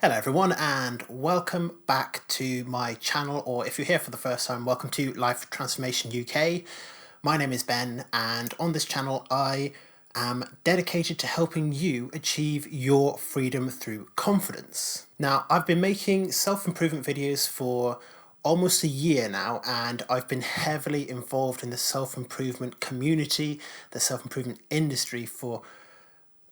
Hello everyone and welcome back to my channel, or if you're here for the first time, welcome to Life Transformation UK. My name is Ben and on this channel I am dedicated to helping you achieve your freedom through confidence. Now, I've been making self-improvement videos for almost a year now, and I've been heavily involved in the self-improvement community, the self-improvement industry for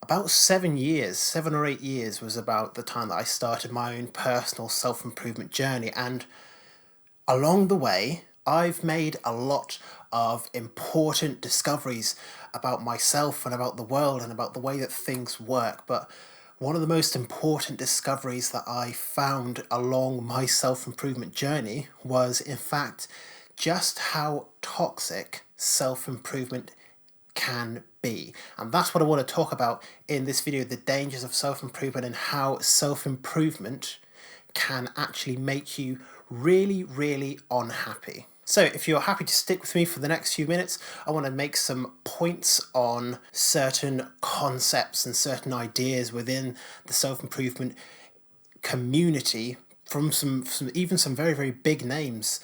about 7 years. 7 or 8 years was about the time that I started my own personal self-improvement journey, and along the way I've made a lot of important discoveries about myself and about the world and about the way that things work. But one of the most important discoveries that I found along my self-improvement journey was, in fact, just how toxic self-improvement can be. And that's what I want to talk about in this video: the dangers of self-improvement and how self-improvement can actually make you really, really unhappy. So if you're happy to stick with me for the next few minutes, I want to make some points on certain concepts and certain ideas within the self-improvement community from some very, very big names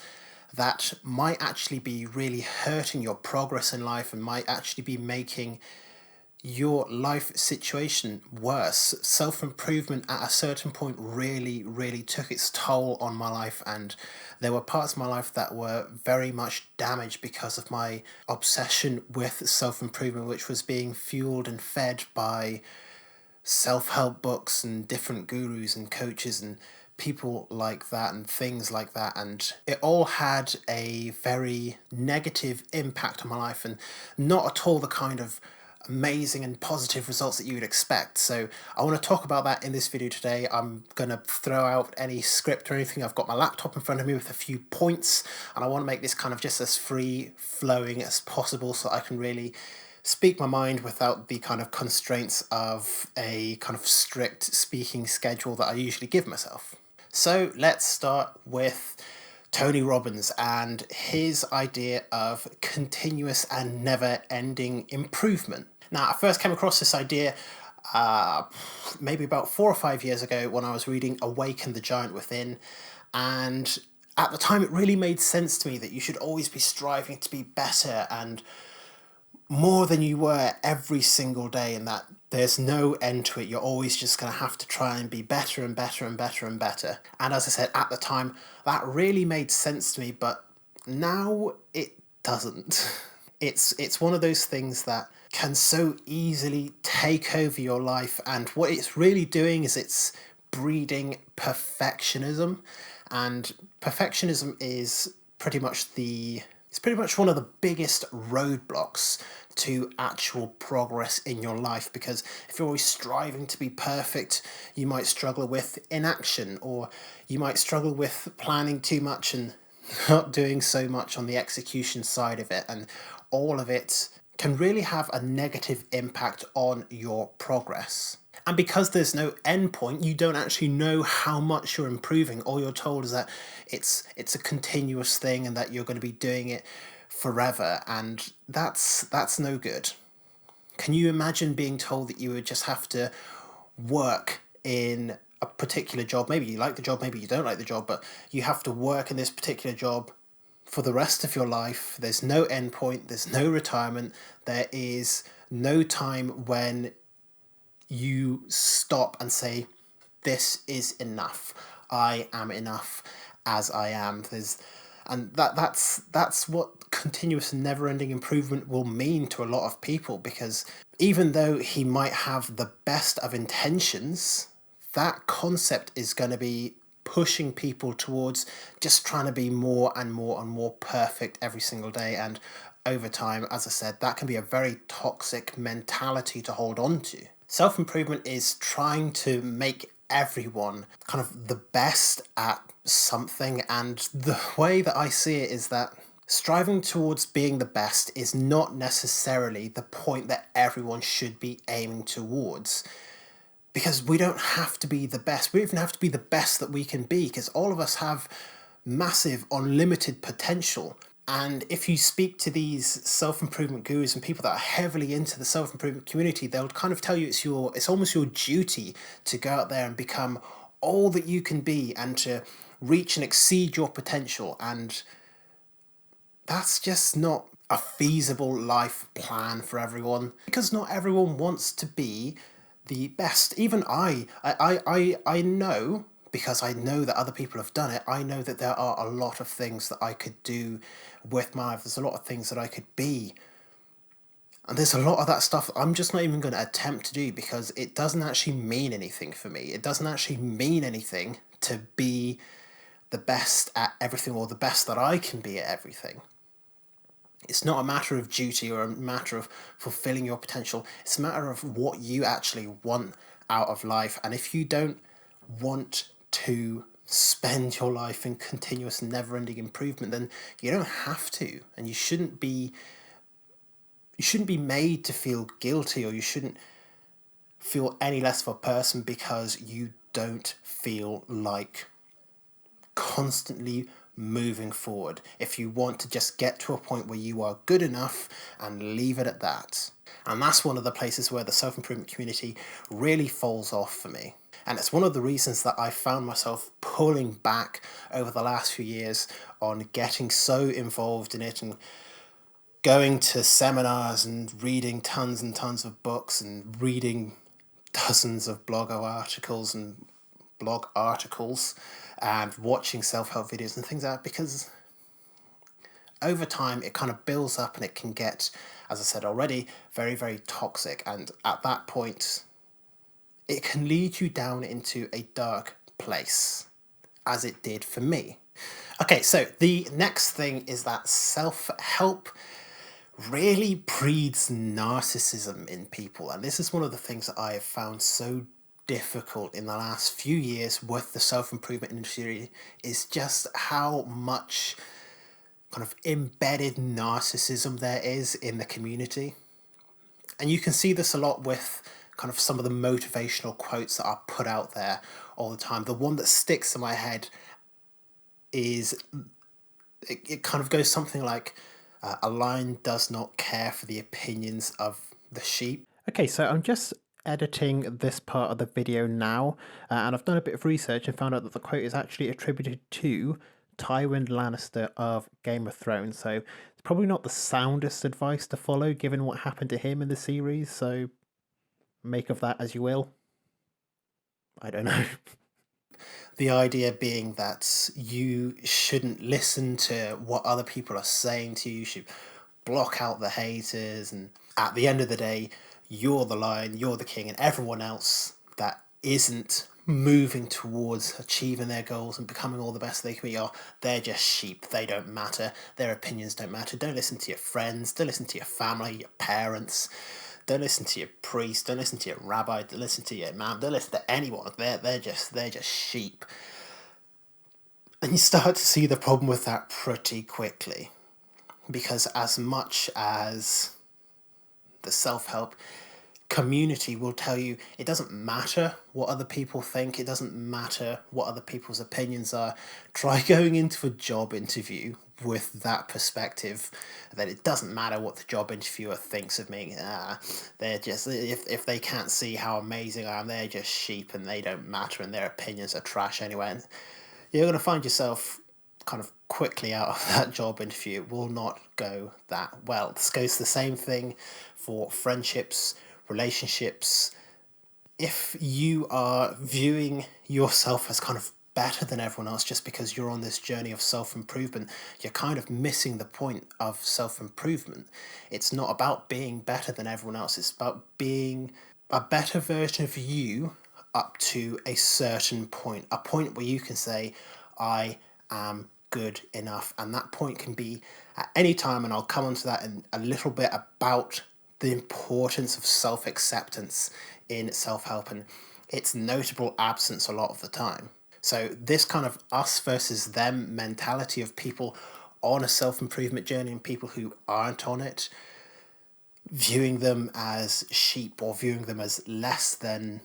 that might actually be really hurting your progress in life and might actually be making your life situation worse. Self-improvement at a certain point really, really took its toll on my life, and there were parts of my life that were very much damaged because of my obsession with self-improvement, which was being fueled and fed by self-help books and different gurus and coaches and people like that and things like that, and it all had a very negative impact on my life and not at all the kind of amazing and positive results that you would expect. So I want to talk about that in this video today. I'm going to throw out any script or anything. I've got my laptop in front of me with a few points, and I want to make this kind of just as free flowing as possible so I can really speak my mind without the kind of constraints of a kind of strict speaking schedule that I usually give myself. So let's start with Tony Robbins and his idea of continuous and never-ending improvement. Now, I first came across this idea maybe about 4 or 5 years ago when I was reading Awaken the Giant Within, and at the time it really made sense to me that you should always be striving to be better and more than you were every single day, and that there's no end to it. You're always just going to have to try and be better and better and better and better. And as I said, at the time, that really made sense to me, but now it doesn't. It's one of those things that can so easily take over your life, and what it's really doing is it's breeding perfectionism, and perfectionism is pretty much one of the biggest roadblocks to actual progress in your life, because if you're always striving to be perfect, you might struggle with inaction, or you might struggle with planning too much and not doing so much on the execution side of it, and all of it can really have a negative impact on your progress. And because there's no end point, you don't actually know how much you're improving. All you're told is that it's a continuous thing and that you're going to be doing it forever, and that's no good. Can you imagine being told that you would just have to work in a particular job? Maybe you like the job, maybe you don't like the job, but you have to work in this particular job for the rest of your life. There's no end point, there's no retirement, there is no time when you stop and say, this is enough. I am enough as I am. That's what continuous and never-ending improvement will mean to a lot of people, because even though he might have the best of intentions, that concept is going to be pushing people towards just trying to be more and more and more perfect every single day. And over time, as I said, that can be a very toxic mentality to hold on to. Self-improvement is trying to make everyone kind of the best at something, and the way that I see it is that striving towards being the best is not necessarily the point that everyone should be aiming towards, because we don't have to be the best. We even have to be the best that we can be, because all of us have massive unlimited potential. And if you speak to these self-improvement gurus and people that are heavily into the self-improvement community, they'll kind of tell you it's almost your duty to go out there and become all that you can be and to reach and exceed your potential. And that's just not a feasible life plan for everyone, because not everyone wants to be the best. Even I know, because I know that other people have done it, I know that there are a lot of things that I could do with my life. There's a lot of things that I could be. And there's a lot of that stuff I'm just not even going to attempt to do, because it doesn't actually mean anything for me. It doesn't actually mean anything to be the best at everything, or the best that I can be at everything. It's not a matter of duty or a matter of fulfilling your potential. It's a matter of what you actually want out of life. And if you don't want to spend your life in continuous, never-ending improvement, then you don't have to. And you shouldn't be made to feel guilty, or you shouldn't feel any less of a person because you don't feel like constantly moving forward. If you want to just get to a point where you are good enough and leave it at that. And that's one of the places where the self-improvement community really falls off for me. And it's one of the reasons that I found myself pulling back over the last few years on getting so involved in it, and going to seminars and reading tons and tons of books and reading dozens of blog articles and watching self-help videos and things like that, because over time it kind of builds up and it can get, as I said already, very, very toxic. And at that point, it can lead you down into a dark place, as it did for me. Okay, so the next thing is that self-help really breeds narcissism in people. And this is one of the things that I have found so difficult in the last few years with the self-improvement industry, is just how much kind of embedded narcissism there is in the community. And you can see this a lot with kind of some of the motivational quotes that are put out there all the time. The one that sticks in my head is, it kind of goes something like, a lion does not care for the opinions of the sheep. Okay, so I'm just editing this part of the video now, and I've done a bit of research and found out that the quote is actually attributed to Tywin Lannister of Game of Thrones. So it's probably not the soundest advice to follow given what happened to him in the series, so make of that as you will. I don't know. The idea being that you shouldn't listen to what other people are saying to you. You should block out the haters, and at the end of the day, you're the lion, you're the king, and everyone else that isn't moving towards achieving their goals and becoming all the best they can be they're just sheep. They don't matter. Their opinions don't matter. Don't listen to your friends. Don't listen to your family, your parents. Don't listen to your priest. Don't listen to your rabbi. Don't listen to your imam. Don't listen to anyone. They're just sheep. And you start to see the problem with that pretty quickly, because as much as the self-help community will tell you it doesn't matter what other people think, it doesn't matter what other people's opinions are, try going into a job interview with that perspective, that it doesn't matter what the job interviewer thinks of me. They're just, if they can't see how amazing I am, they're just sheep and they don't matter and their opinions are trash anyway. And you're going to find yourself kind of quickly out of that job interview. It will not go that well. This goes the same thing for friendships, relationships. If you are viewing yourself as kind of better than everyone else just because you're on this journey of self-improvement, you're kind of missing the point of self-improvement. It's not about being better than everyone else. It's about being a better version of you up to a certain point, a point where you can say, I am good enough. And that point can be at any time, and I'll come onto that in a little bit about the importance of self-acceptance in self-help and its notable absence a lot of the time. So this kind of us versus them mentality of people on a self-improvement journey and people who aren't on it, viewing them as sheep or viewing them as less than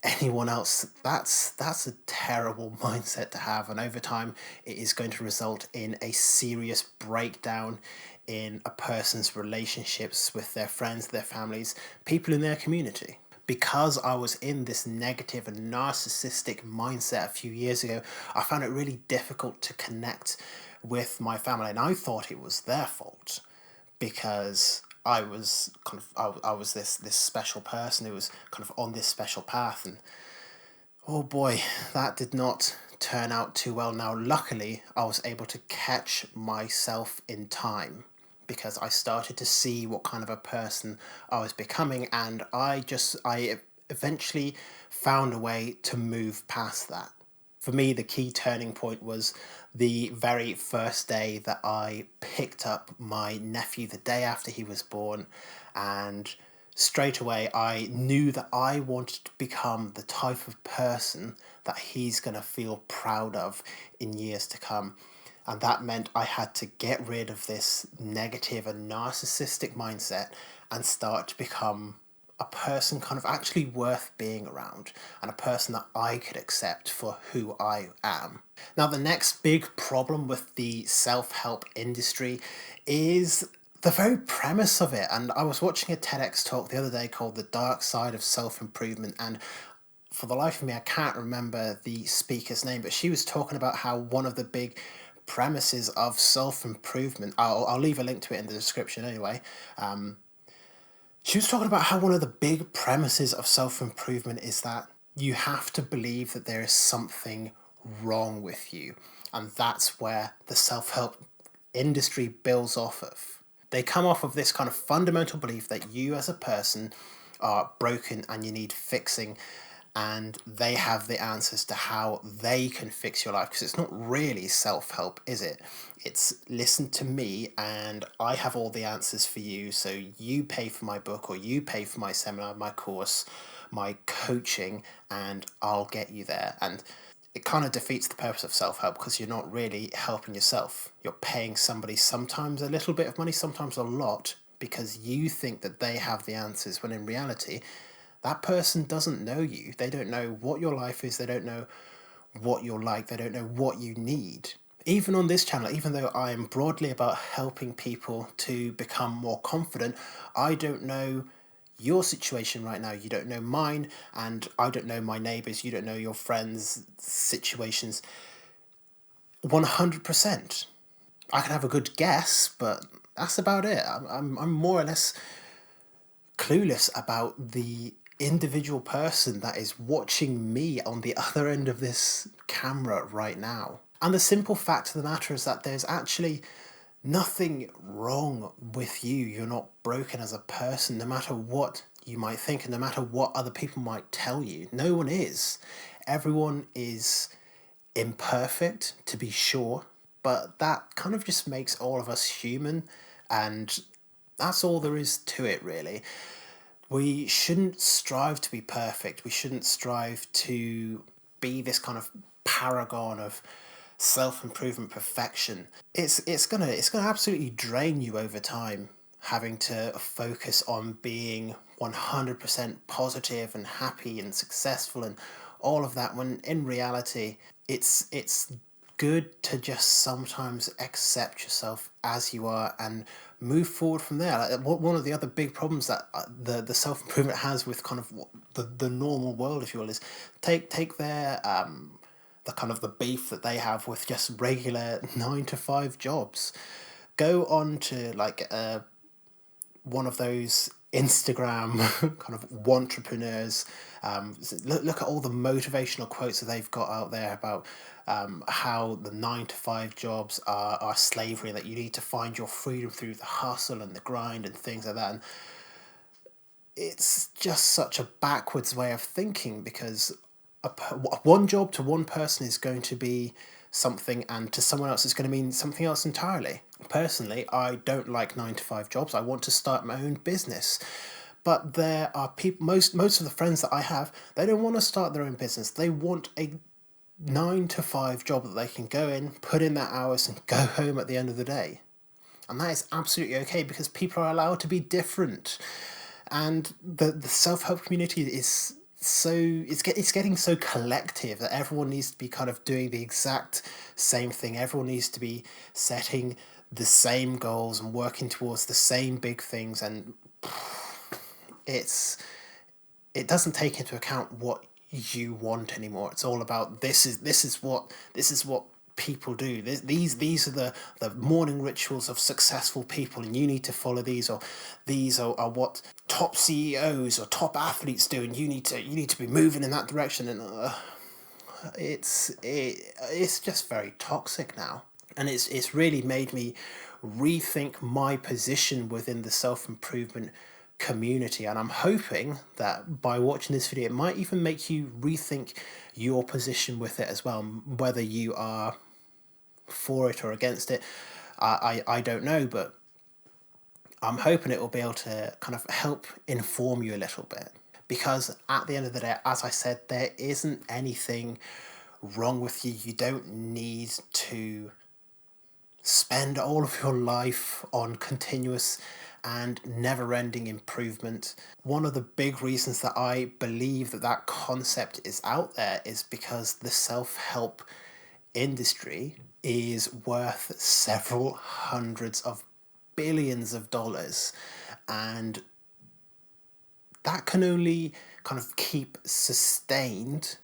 anyone else, that's a terrible mindset to have. And over time, it is going to result in a serious breakdown in a person's relationships with their friends, their families, people in their community. because I was in this negative and narcissistic mindset a few years ago, I found it really difficult to connect with my family. And I thought it was their fault because I was I was this special person who was kind of on this special path. And oh boy, that did not turn out too well. Now, luckily, I was able to catch myself in time because I started to see what kind of a person I was becoming, and I eventually found a way to move past that. For me, the key turning point was the very first day that I picked up my nephew the day after he was born, and straight away I knew that I wanted to become the type of person that he's going to feel proud of in years to come. And that meant I had to get rid of this negative and narcissistic mindset and start to become a person kind of actually worth being around and a person that I could accept for who I am. Now, the next big problem with the self-help industry is the very premise of it. And I was watching a TEDx talk the other day called The Dark Side of Self-Improvement, and for the life of me, I can't remember the speaker's name, but she was talking about how one of the big premises of self-improvement, I'll leave a link to it in the description anyway, she was talking about how one of the big premises of self-improvement is that you have to believe that there is something wrong with you. And that's where the self-help industry builds off of. They come off of this kind of fundamental belief that you as a person are broken and you need fixing, and they have the answers to how they can fix your life, because it's not really self-help, is it? It's listen to me and I have all the answers for you, so you pay for my book or you pay for my seminar, my course, my coaching, and I'll get you there. And it kind of defeats the purpose of self-help because you're not really helping yourself. You're paying somebody sometimes a little bit of money, sometimes a lot, because you think that they have the answers, when in reality that person doesn't know you. They don't know what your life is. They don't know what you're like. They don't know what you need. Even on this channel, even though I am broadly about helping people to become more confident, I don't know your situation right now. You don't know mine, and I don't know my neighbours. You don't know your friends' situations 100%. I can have a good guess, but that's about it. I'm more or less clueless about the individual person that is watching me on the other end of this camera right now. And the simple fact of the matter is that there's actually nothing wrong with you. You're not broken as a person, no matter what you might think and no matter what other people might tell you. No one is. Everyone is imperfect, to be sure, but that kind of just makes all of us human, and that's all there is to it, really. We shouldn't strive to be perfect. We shouldn't strive to be this kind of paragon of self-improvement perfection. It's gonna absolutely drain you over time, having to focus on being 100% positive and happy and successful and all of that, when in reality it's good to just sometimes accept yourself as you are and move forward from there. Like, one of the other big problems that the self-improvement has with kind of the normal world, if you will, is take their the kind of the beef that they have with just regular 9 to 5 jobs. Go on to like one of those Instagram kind of entrepreneurs. Look at all the motivational quotes that they've got out there about how the 9 to 5 jobs are slavery, and that you need to find your freedom through the hustle and the grind and things like that. And it's just such a backwards way of thinking, because one job to one person is going to be something, and to someone else it's going to mean something else entirely. Personally, I don't like 9 to 5 jobs. I want to start my own business. But there are people, most of the friends that I have, they don't want to start their own business. They want a 9 to 5 job that they can go in, put in their hours, and go home at the end of the day. And that is absolutely okay, because people are allowed to be different. And the self-help community is it's getting so collective that everyone needs to be kind of doing the exact same thing. Everyone needs to be setting the same goals and working towards the same big things, and it's it doesn't take into account what you want anymore. It's all about this is what people do. These are the morning rituals of successful people, and you need to follow these, or these are what top CEOs or top athletes do, and you need to be moving in that direction. And it's just very toxic now, and it's really made me rethink my position within the self-improvement community. And I'm hoping that by watching this video, it might even make you rethink your position with it as well, whether you are for it or against it. I don't know, but I'm hoping it will be able to kind of help inform you a little bit. Because at the end of the day, as I said, there isn't anything wrong with you. You don't need to spend all of your life on continuous and never-ending improvement. One of the big reasons that I believe that concept is out there is because the self-help industry is worth several hundreds of billions of dollars, and that can only kind of keep sustained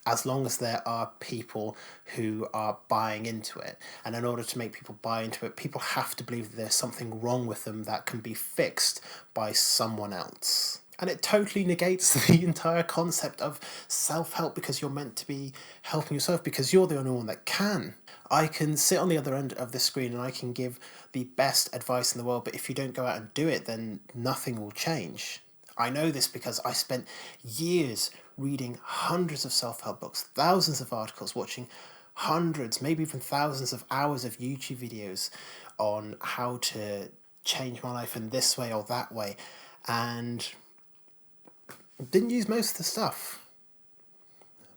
as long as there are people who are buying into it. And in order to make people buy into it, people have to believe that there's something wrong with them that can be fixed by someone else. And it totally negates the entire concept of self-help, because you're meant to be helping yourself, because you're the only one that can. I can sit on the other end of the screen and I can give the best advice in the world, but if you don't go out and do it, then nothing will change. I know this because I spent years reading hundreds of self-help books, thousands of articles, watching hundreds, maybe even thousands of hours of YouTube videos on how to change my life in this way or that way, and didn't use most of the stuff.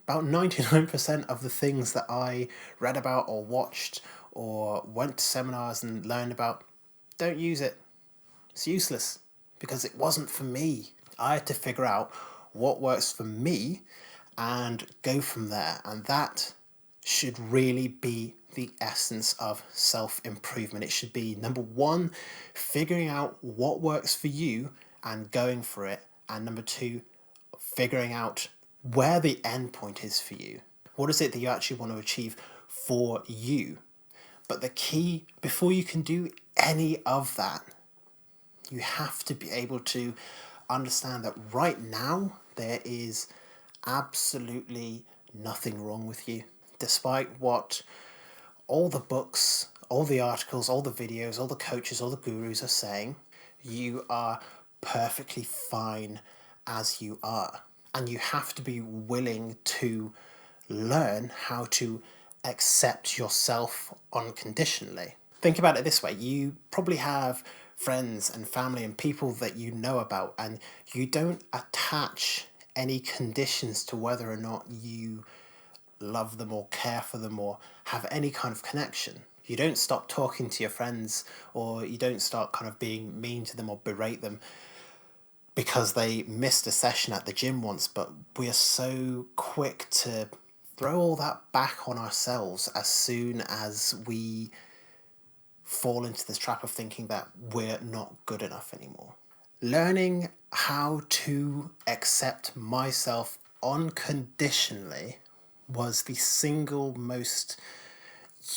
About 99% of the things that I read about or watched or went to seminars and learned about, don't use it. It's useless, because it wasn't for me. I had to figure out what works for me and go from there. And that should really be the essence of self-improvement. It should be, number one, figuring out what works for you and going for it. And number two, figuring out where the end point is for you. What is it that you actually want to achieve for you? But the key, before you can do any of that, you have to be able to understand that right now there is absolutely nothing wrong with you. Despite what all the books, all the articles, all the videos, all the coaches, all the gurus are saying, you are perfectly fine as you are. And you have to be willing to learn how to accept yourself unconditionally. Think about it this way. You probably have friends and family and people that you know about, and you don't attach any conditions to whether or not you love them or care for them or have any kind of connection. You don't stop talking to your friends, or you don't start kind of being mean to them or berate them because they missed a session at the gym once, but we are so quick to throw all that back on ourselves as soon as we fall into this trap of thinking that we're not good enough anymore. Learning how to accept myself unconditionally was the single most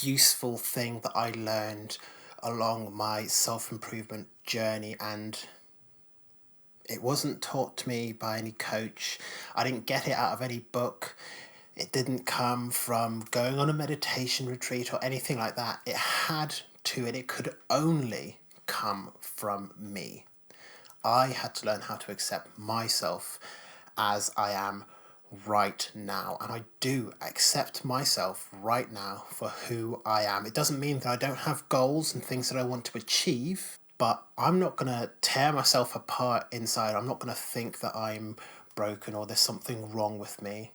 useful thing that I learned along my self-improvement journey, and it wasn't taught to me by any coach. I didn't get it out of any book. It didn't come from going on a meditation retreat or anything like that. It had to, and it could only come from me. I had to learn how to accept myself as I am right now. And I do accept myself right now for who I am. It doesn't mean that I don't have goals and things that I want to achieve, but I'm not going to tear myself apart inside. I'm not going to think that I'm broken or there's something wrong with me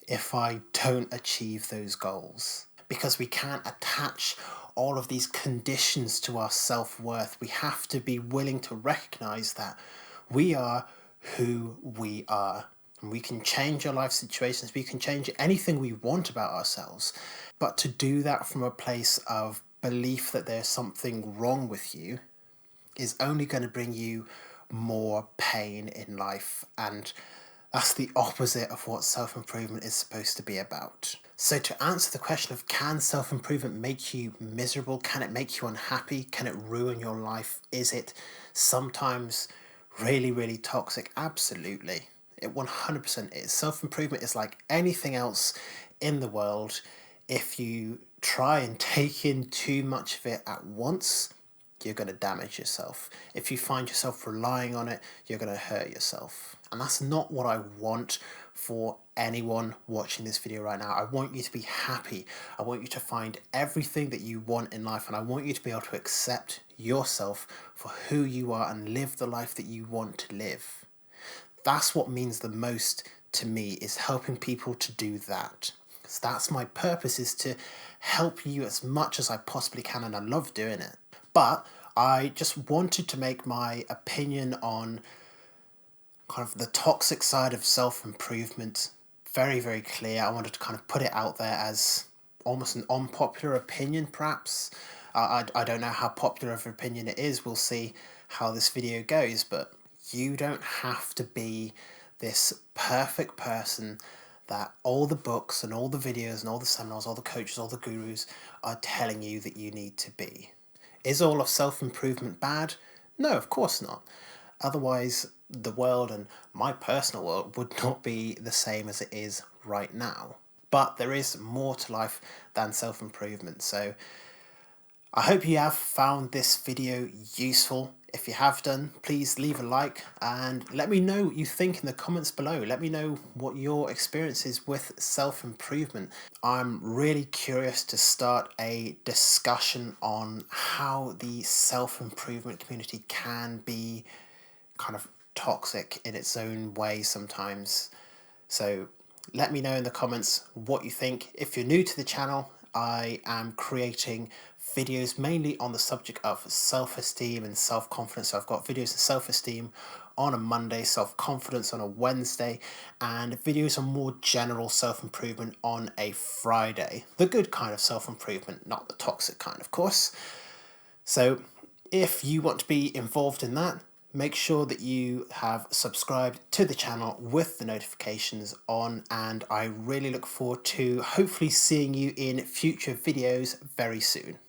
if I don't achieve those goals. Because we can't attach all of these conditions to our self-worth. We have to be willing to recognize that we are who we are. And we can change our life situations. We can change anything we want about ourselves. But to do that from a place of belief that there's something wrong with you is only going to bring you more pain in life, and that's the opposite of what self-improvement is supposed to be about. So to answer the question of, can self-improvement make you miserable? Can it make you unhappy? Can it ruin your life? Is it sometimes really, really toxic? Absolutely. It 100% is. Self-improvement is like anything else in the world. If you try and take in too much of it at once, you're going to damage yourself. If you find yourself relying on it, you're going to hurt yourself. And that's not what I want for anyone watching this video right now. I want you to be happy. I want you to find everything that you want in life, and I want you to be able to accept yourself for who you are and live the life that you want to live. That's what means the most to me, is helping people to do that. Because that's my purpose, is to help you as much as I possibly can, and I love doing it. But I just wanted to make my opinion on kind of the toxic side of self-improvement very, very clear. I wanted to kind of put it out there as almost an unpopular opinion, perhaps. I don't know how popular of an opinion it is. We'll see how this video goes, but you don't have to be this perfect person that all the books and all the videos and all the seminars, all the coaches, all the gurus are telling you that you need to be. Is all of self-improvement bad? No, of course not. Otherwise, the world and my personal world would not be the same as it is right now. But there is more to life than self-improvement. So I hope you have found this video useful. If you have done, please leave a like and let me know what you think in the comments below. Let me know what your experience is with self-improvement. I'm really curious to start a discussion on how the self-improvement community can be kind of toxic in its own way sometimes. So let me know in the comments what you think. If you're new to the channel, I am creating videos mainly on the subject of self-esteem and self-confidence. So I've got videos on self-esteem on a Monday, self-confidence on a Wednesday, and videos on more general self-improvement on a Friday. The good kind of self-improvement, not the toxic kind, of course. So if you want to be involved in that, make sure that you have subscribed to the channel with the notifications on, and I really look forward to hopefully seeing you in future videos very soon.